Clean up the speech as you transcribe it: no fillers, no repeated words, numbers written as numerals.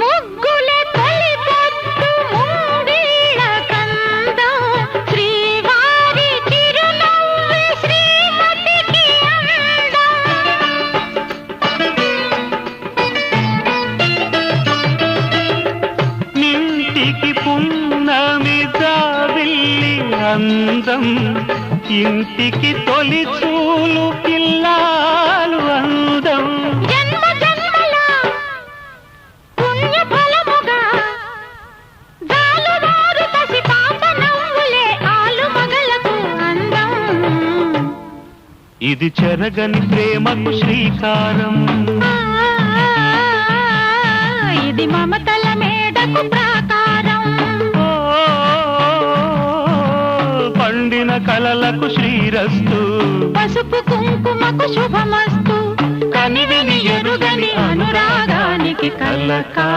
ముగ్గుల తొలి పొద్దు ముంగిళ్ళ కందం శ్రీవారి చిరునవ్వు శ్రీమతికి అందం. నింటికి పున్నమి జాబిల్లి అందం ఇంటికి తొలి చూలు పిల్లాలు అందం. జన్మ జన్మల పుణ్య ఫలముగా జాలువారు పసి పాప నవ్వులే ఆలు మగలకు అందం. ఇది చెరగని ప్రేమకు శ్రీకారం, ఇది మమతల మేడకు ప్రాకారం. పండిన కలలకు శ్రీరస్తు, పసుపు కుంకుమకు శుభమస్తు. కనివిని ఎరుగని అనురాగానికి కలకా